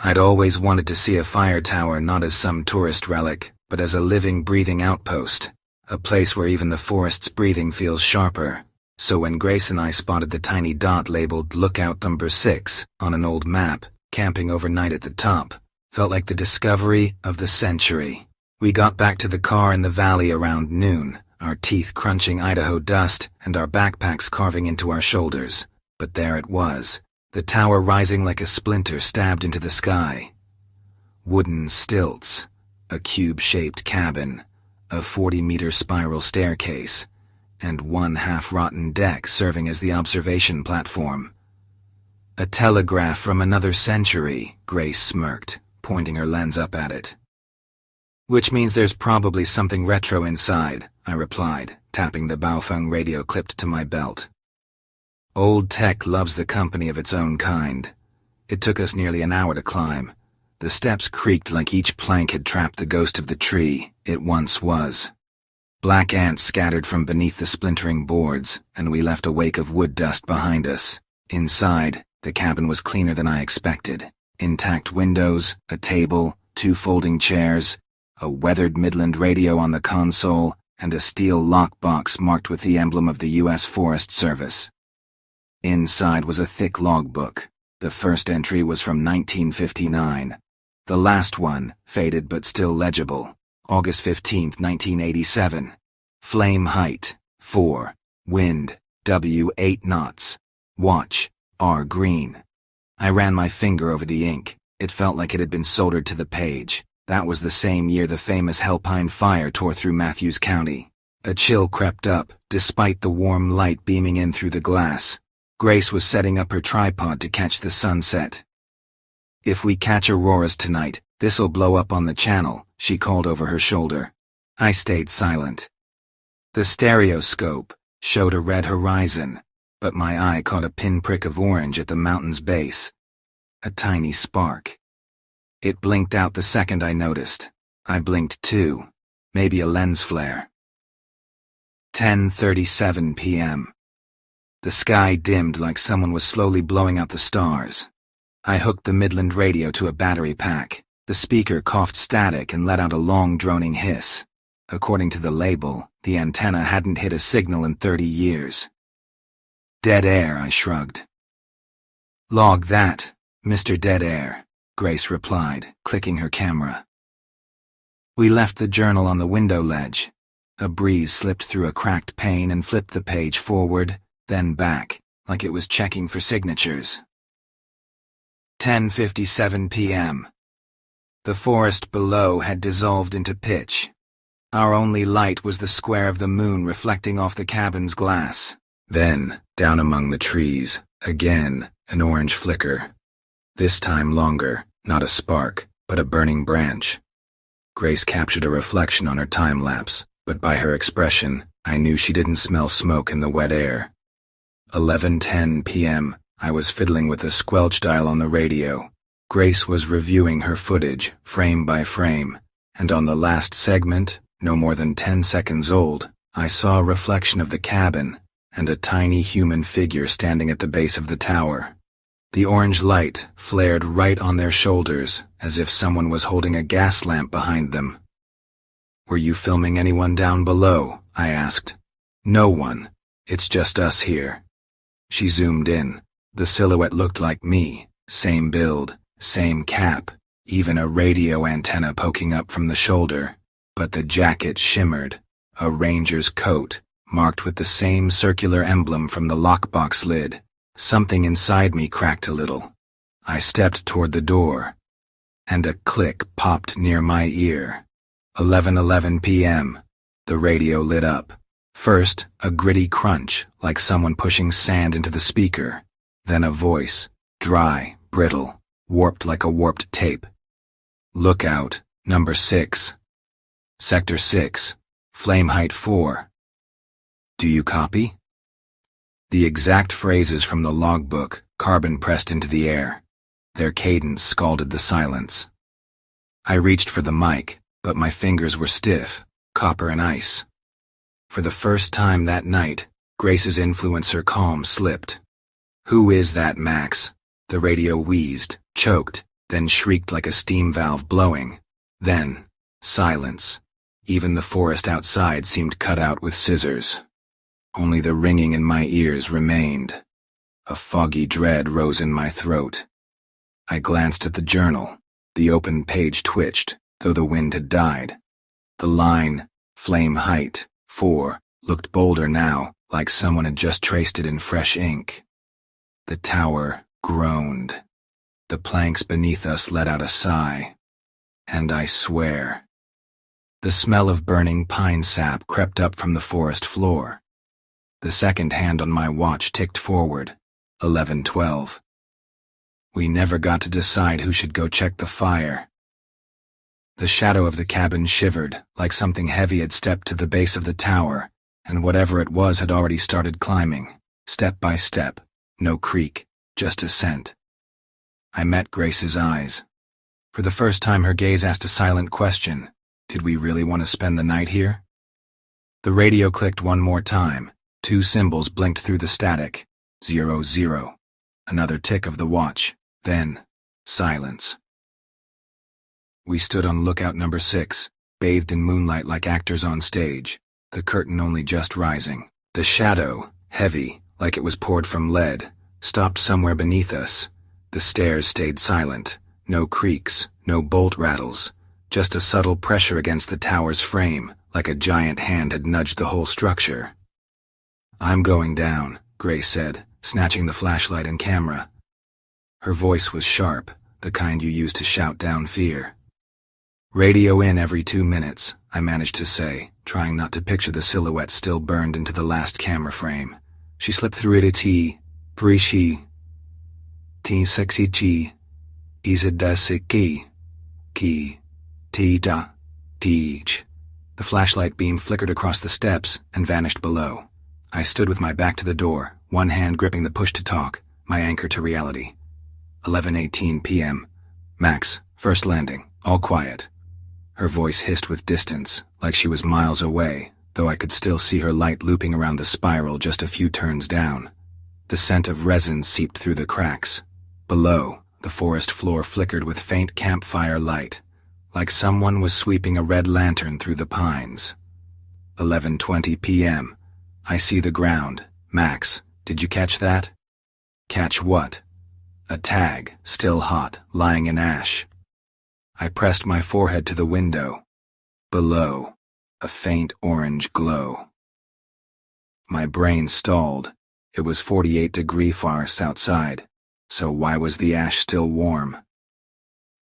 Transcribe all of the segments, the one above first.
I'd always wanted to see a fire tower not as some tourist relic, but as a living, breathing outpost, a place where even the forest's breathing feels sharper. So when Grace and I spotted the tiny dot labeled Lookout Number 6 on an old map, camping overnight at the top, felt like the discovery of the century. We got back to the car in the valley around noon, our teeth crunching Idaho dust and our backpacks carving into our shoulders. But there it was, the tower rising like a splinter stabbed into the sky. Wooden stilts, a cube-shaped cabin, a 40-meter spiral staircase, and one half-rotten deck serving as the observation platform. A telegraph from another century, Grace smirked, pointing her lens up at it. Which means there's probably something retro inside, I replied, tapping the Baofeng radio clipped to my belt. Old tech loves the company of its own kind. It took us nearly an hour to climb. The steps creaked like each plank had trapped the ghost of the tree it once was. Black ants scattered from beneath the splintering boards, and we left a wake of wood dust behind us. Inside, the cabin was cleaner than I expected. Intact windows, a table, 2 folding chairs, a weathered Midland radio on the console, and a steel lockbox marked with the emblem of the U.S. Forest Service. Inside was a thick logbook. The first entry was from 1959. The last one, faded but still legible, August 15, 1987. Flame height, 4. Wind, W 8 knots. Watch, R green. I ran my finger over the ink. It felt like it had been soldered to the page. That was the same year the famous Helpine fire tore through Matthews County. A chill crept up, despite the warm light beaming in through the glass. Grace was setting up her tripod to catch the sunset. "If we catch auroras tonight, this'll blow up on the channel," she called over her shoulder. I stayed silent. The stereoscope showed a red horizon, but my eye caught a pinprick of orange at the mountain's base. A tiny spark. It blinked out the second I noticed. I blinked too. Maybe a lens flare. 10:37 p.m. The sky dimmed like someone was slowly blowing out the stars. I hooked the Midland radio to a battery pack. The speaker coughed static and let out a long droning hiss. According to the label, the antenna hadn't hit a signal in 30 years. "Dead air," I shrugged. "Log that, Mr. Dead Air," Grace replied, clicking her camera. We left the journal on the window ledge. A breeze slipped through a cracked pane and flipped the page forward, then back, like it was checking for signatures. 10:57 p.m. The forest below had dissolved into pitch. Our only light was the square of the moon reflecting off the cabin's glass. Then, down among the trees, again, an orange flicker. This time longer, not a spark, but a burning branch. Grace captured a reflection on her time-lapse, but by her expression, I knew she didn't smell smoke in the wet air. 11:10 p.m., I was fiddling with the squelch dial on the radio. Grace was reviewing her footage, frame by frame, and on the last segment, no more than 10 seconds old, I saw a reflection of the cabin and a tiny human figure standing at the base of the tower. The orange light flared right on their shoulders, as if someone was holding a gas lamp behind them. "Were you filming anyone down below?" I asked. "No one. It's just us here." She zoomed in. The silhouette looked like me, same build, same cap, even a radio antenna poking up from the shoulder. But the jacket shimmered, a ranger's coat, marked with the same circular emblem from the lockbox lid. Something inside me cracked a little. I stepped toward the door, and a click popped near my ear. 11:11 p.m. The radio lit up. First, a gritty crunch, like someone pushing sand into the speaker. Then a voice, dry, brittle, warped like a warped tape. "Lookout, number 6. Sector 6, flame height 4. Do you copy?" The exact phrases from the logbook, carbon pressed into the air. Their cadence scalded the silence. I reached for the mic, but my fingers were stiff, copper and ice. For the first time that night, Grace's influencer calm slipped. "Who is that, Max?" The radio wheezed, choked, then shrieked like a steam valve blowing. Then, silence. Even the forest outside seemed cut out with scissors. Only the ringing in my ears remained. A foggy dread rose in my throat. I glanced at the journal. The open page twitched, though the wind had died. The line, flame height, 4, looked bolder now, like someone had just traced it in fresh ink. The tower groaned. The planks beneath us let out a sigh. And I swear. The smell of burning pine sap crept up from the forest floor. The second hand on my watch ticked forward, 11:12. We never got to decide who should go check the fire. The shadow of the cabin shivered, like something heavy had stepped to the base of the tower, and whatever it was had already started climbing, step by step, no creak, just ascent. I met Grace's eyes. For the first time her gaze asked a silent question. Did we really want to spend the night here? The radio clicked one more time. 2 symbols blinked through the static. 00. Another tick of the watch. Then, silence. We stood on lookout number 6, bathed in moonlight like actors on stage, the curtain only just rising. The shadow, heavy, like it was poured from lead, stopped somewhere beneath us. The stairs stayed silent. No creaks, no bolt rattles. Just a subtle pressure against the tower's frame, like a giant hand had nudged the whole structure. "I'm going down," Grace said, snatching the flashlight and camera. Her voice was sharp, the kind you use to shout down fear. "Radio in every 2 minutes," I managed to say, trying not to picture the silhouette still burned into the last camera frame. She slipped through it T, Brishi, T sexy G, Izadasiki, Ki, Tita, Teach. The flashlight beam flickered across the steps and vanished below. I stood with my back to the door, one hand gripping the push to talk, my anchor to reality. 11:18 p.m. Max, first landing, all quiet. Her voice hissed with distance, like she was miles away, though I could still see her light looping around the spiral just a few turns down. The scent of resin seeped through the cracks. Below, the forest floor flickered with faint campfire light, like someone was sweeping a red lantern through the pines. 11:20 p.m. I see the ground. Max, did you catch that? Catch what? A tag, still hot, lying in ash. I pressed my forehead to the window. Below, a faint orange glow. My brain stalled. It was 48-degree farce outside, so why was the ash still warm?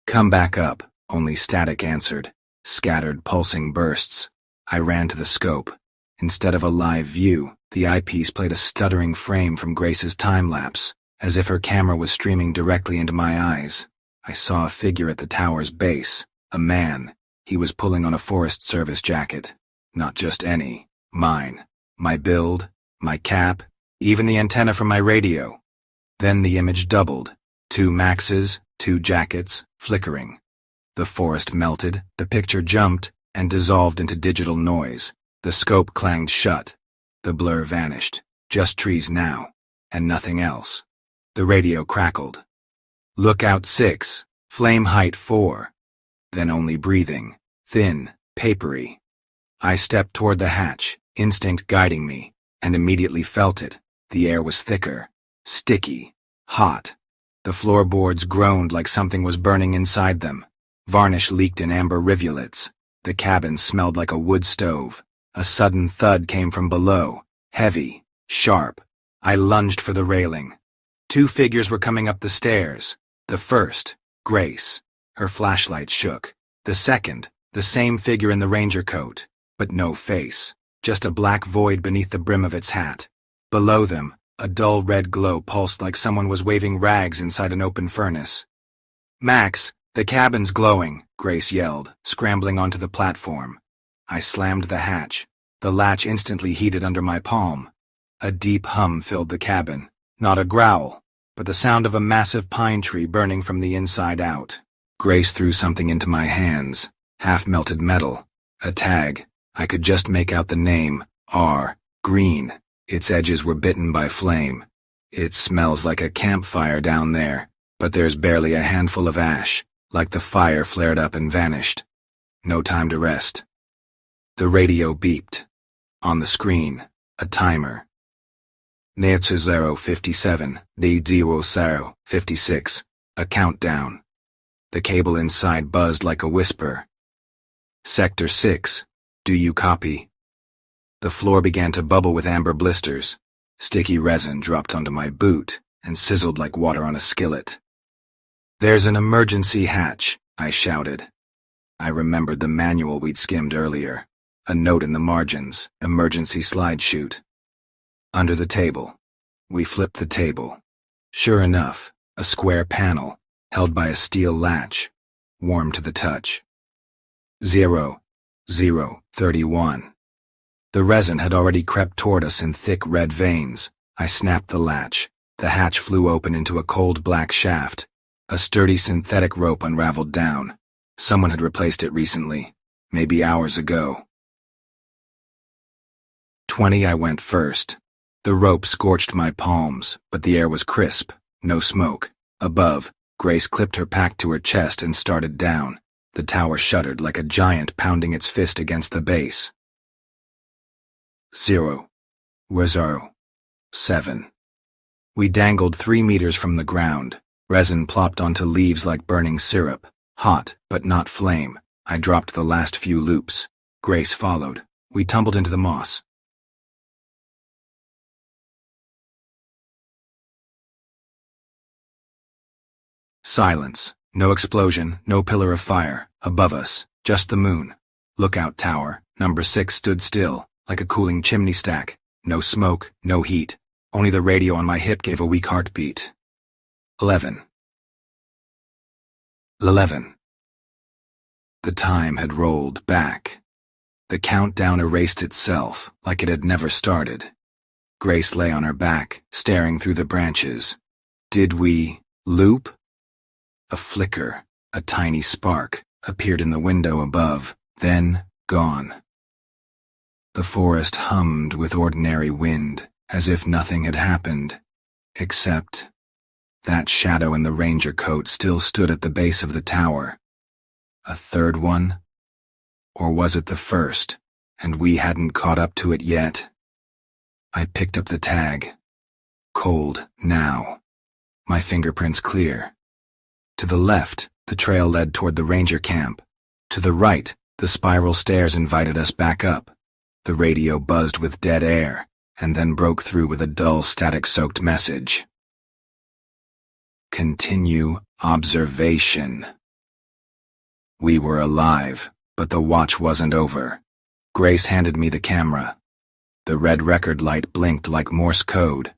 "Come back up," only static answered, scattered pulsing bursts. I ran to the scope. Instead of a live view, the eyepiece played a stuttering frame from Grace's time-lapse, as if her camera was streaming directly into my eyes. I saw a figure at the tower's base, a man. He was pulling on a Forest Service jacket. Not just any. Mine. My build, my cap, even the antenna from my radio. Then the image doubled. 2 Maxes, 2 jackets, flickering. The forest melted, the picture jumped, and dissolved into digital noise. The scope clanged shut. The blur vanished. Just trees now. And nothing else. The radio crackled. "Lookout 6, flame height 4. Then only breathing, thin, papery. I stepped toward the hatch, instinct guiding me, and immediately felt it. The air was thicker, sticky, hot. The floorboards groaned like something was burning inside them. Varnish leaked in amber rivulets. The cabin smelled like a wood stove. A sudden thud came from below, heavy, sharp. I lunged for the railing. 2 figures were coming up the stairs. The first, Grace. Her flashlight shook. The second, the same figure in the ranger coat, but no face, just a black void beneath the brim of its hat. Below them, a dull red glow pulsed like someone was waving rags inside an open furnace. "Max, the cabin's glowing," Grace yelled, scrambling onto the platform. I slammed the hatch. The latch instantly heated under my palm. A deep hum filled the cabin. Not a growl, but the sound of a massive pine tree burning from the inside out. Grace threw something into my hands. Half-melted metal. A tag. I could just make out the name, R. Green. Its edges were bitten by flame. "It smells like a campfire down there," but there's barely a handful of ash, like the fire flared up and vanished. No time to rest. The radio beeped. On the screen, a timer. Near to 057, D00 56, a countdown. The cable inside buzzed like a whisper. Sector 6, do you copy? The floor began to bubble with amber blisters. Sticky resin dropped onto my boot and sizzled like water on a skillet. There's an emergency hatch, I shouted. I remembered the manual we'd skimmed earlier. A note in the margins, emergency slide chute. Under the table. We flipped the table. Sure enough, a square panel, held by a steel latch, warm to the touch. 0031. The resin had already crept toward us in thick red veins. I snapped the latch. The hatch flew open into a cold black shaft. A sturdy synthetic rope unraveled down. Someone had replaced it recently, maybe hours ago. 20 I went first. The rope scorched my palms, but the air was crisp, no smoke. Above, Grace clipped her pack to her chest and started down. The tower shuddered like a giant pounding its fist against the base. 0. 7. We dangled 3 meters from the ground. Resin plopped onto leaves like burning syrup. Hot, but not flame. I dropped the last few loops. Grace followed. We tumbled into the moss. Silence. No explosion, no pillar of fire. Above us, just the moon. Lookout tower, number 6 stood still, like a cooling chimney stack. No smoke, no heat. Only the radio on my hip gave a weak heartbeat. 11. The time had rolled back. The countdown erased itself, like it had never started. Grace lay on her back, staring through the branches. Did we loop? A flicker, a tiny spark, appeared in the window above, then gone. The forest hummed with ordinary wind, as if nothing had happened, except that shadow in the ranger coat still stood at the base of the tower. A third one? Or was it the first, and we hadn't caught up to it yet? I picked up the tag. Cold, now. My fingerprints clear. To the left, the trail led toward the ranger camp. To the right, the spiral stairs invited us back up. The radio buzzed with dead air, and then broke through with a dull, static-soaked message. Continue observation. We were alive, but the watch wasn't over. Grace handed me the camera. The red record light blinked like Morse code.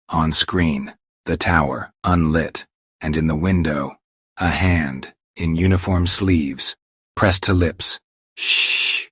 On screen, the tower, unlit, and in the window, a hand, in uniform sleeves, pressed to lips. Shh.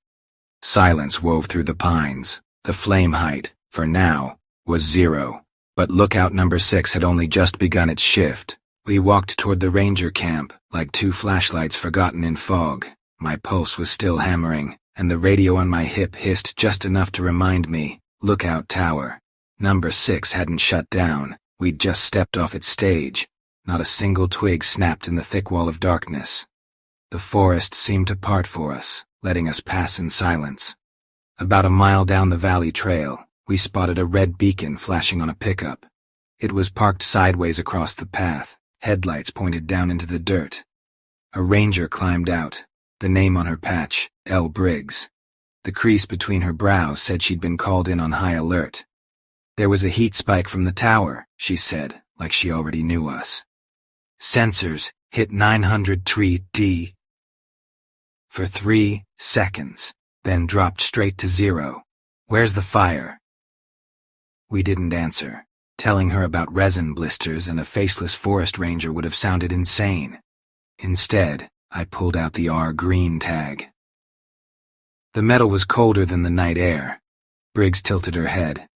Silence wove through the pines. The flame height, for now, was 0, but lookout number 6 had only just begun its shift. We walked toward the ranger camp, like 2 flashlights forgotten in fog. My pulse was still hammering, and the radio on my hip hissed just enough to remind me, lookout tower. Number 6 hadn't shut down. We'd just stepped off its stage. Not a single twig snapped in the thick wall of darkness. The forest seemed to part for us, letting us pass in silence. About a mile down the valley trail, we spotted a red beacon flashing on a pickup. It was parked sideways across the path, headlights pointed down into the dirt. A ranger climbed out, the name on her patch, L. Briggs. The crease between her brows said she'd been called in on high alert. There was a heat spike from the tower, she said, like she already knew us. Sensors hit 900 3D for 3 seconds, then dropped straight to 0. Where's the fire? We didn't answer. Telling her about resin blisters and a faceless forest ranger would have sounded insane. Instead, I pulled out the R green tag. The metal was colder than the night air. Briggs tilted her head.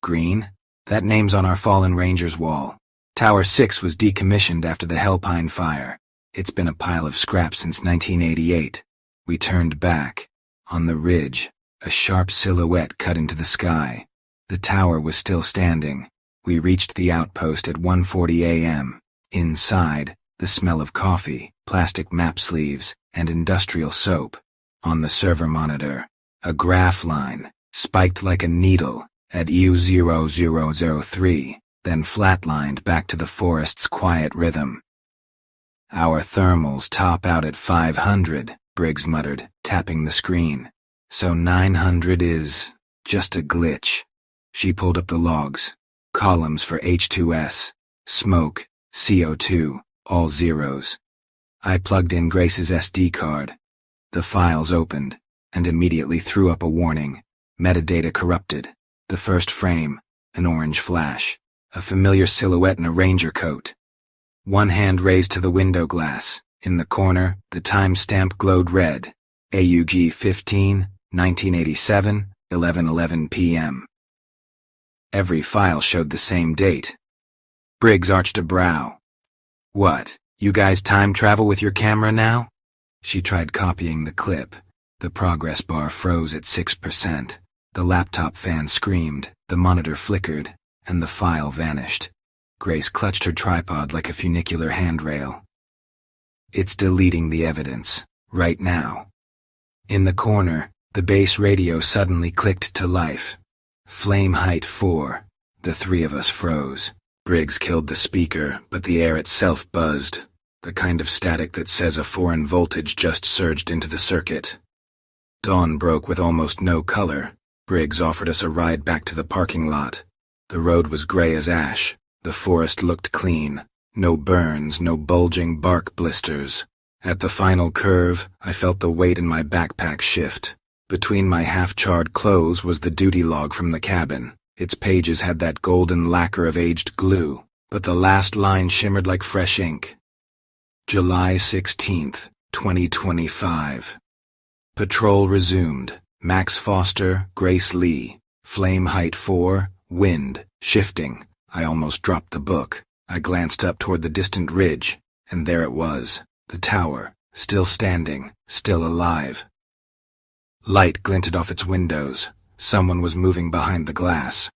Green? That name's on our fallen ranger's wall. Tower 6 was decommissioned after the Helpine fire. It's been a pile of scrap since 1988. We turned back. On the ridge, a sharp silhouette cut into the sky. The tower was still standing. We reached the outpost at 1:40 a.m. Inside, the smell of coffee, plastic map sleeves, and industrial soap. On the server monitor, a graph line, spiked like a needle, at U0003, then flatlined back to the forest's quiet rhythm. Our thermals top out at 500, Briggs muttered, tapping the screen. So 900 is just a glitch. She pulled up the logs. Columns for H2S, smoke, CO2, all zeros. I plugged in Grace's SD card. The files opened, and immediately threw up a warning. Metadata corrupted. The first frame, an orange flash. A familiar silhouette in a ranger coat. One hand raised to the window glass. In the corner, the timestamp glowed red. AUG 15, 1987, 11:11 p.m. Every file showed the same date. Briggs arched a brow. What, you guys time travel with your camera now? She tried copying the clip. The progress bar froze at 6%. The laptop fan screamed, the monitor flickered, and the file vanished. Grace clutched her tripod like a funicular handrail. It's deleting the evidence, right now. In the corner, the base radio suddenly clicked to life. Flame height 4. The three of us froze. Briggs killed the speaker, but the air itself buzzed. The kind of static that says a foreign voltage just surged into the circuit. Dawn broke with almost no color. Briggs offered us a ride back to the parking lot. The road was gray as ash. The forest looked clean. No burns, no bulging bark blisters. At the final curve, I felt the weight in my backpack shift. Between my half-charred clothes was the duty log from the cabin. Its pages had that golden lacquer of aged glue, but the last line shimmered like fresh ink. July 16th, 2025. Patrol resumed. Max Foster, Grace Lee. Flame height 4, wind, shifting. I almost dropped the book. I glanced up toward the distant ridge, and there it was, the tower, still standing, still alive. Light glinted off its windows. Someone was moving behind the glass.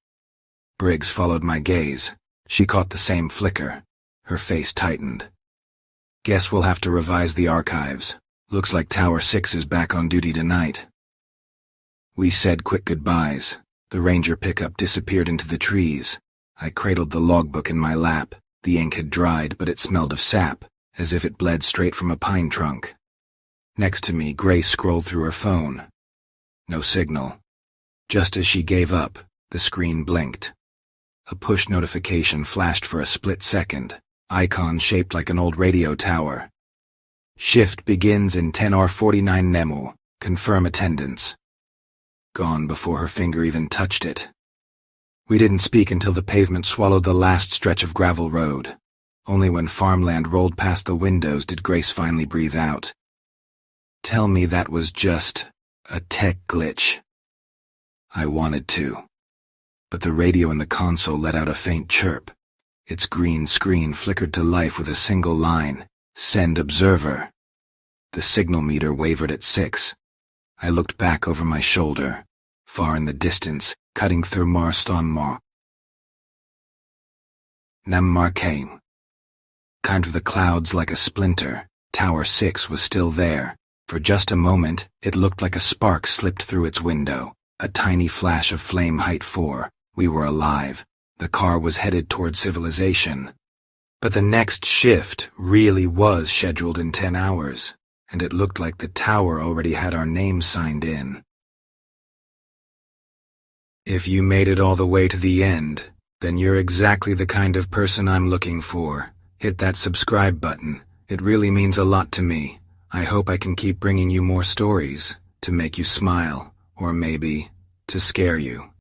Briggs followed my gaze. She caught the same flicker. Her face tightened. Guess we'll have to revise the archives. Looks like Tower 6 is back on duty tonight. We said quick goodbyes. The ranger pickup disappeared into the trees. I cradled the logbook in my lap. The ink had dried, but it smelled of sap, as if it bled straight from a pine trunk. Next to me, Grace scrolled through her phone. No signal. Just as she gave up, the screen blinked. A push notification flashed for a split second, icon shaped like an old radio tower. Shift begins in 10:49 Nemu. Confirm attendance. Gone before her finger even touched it. We didn't speak until the pavement swallowed the last stretch of gravel road. Only when farmland rolled past the windows did Grace finally breathe out. Tell me that was just a tech glitch. I wanted to. But the radio in the console let out a faint chirp. Its green screen flickered to life with a single line, "Send observer." The signal meter wavered at 6. I looked back over my shoulder. Far in the distance, cutting through Marstonmore. Namar came. Kind of the clouds like a splinter, Tower 6 was still there. For just a moment, it looked like a spark slipped through its window. A tiny flash of flame height 4. We were alive. The car was headed toward civilization. But the next shift really was scheduled in 10 hours, and it looked like the tower already had our names signed in. If you made it all the way to the end, then you're exactly the kind of person I'm looking for. Hit that subscribe button. It really means a lot to me. I hope I can keep bringing you more stories, to make you smile, or maybe, to scare you.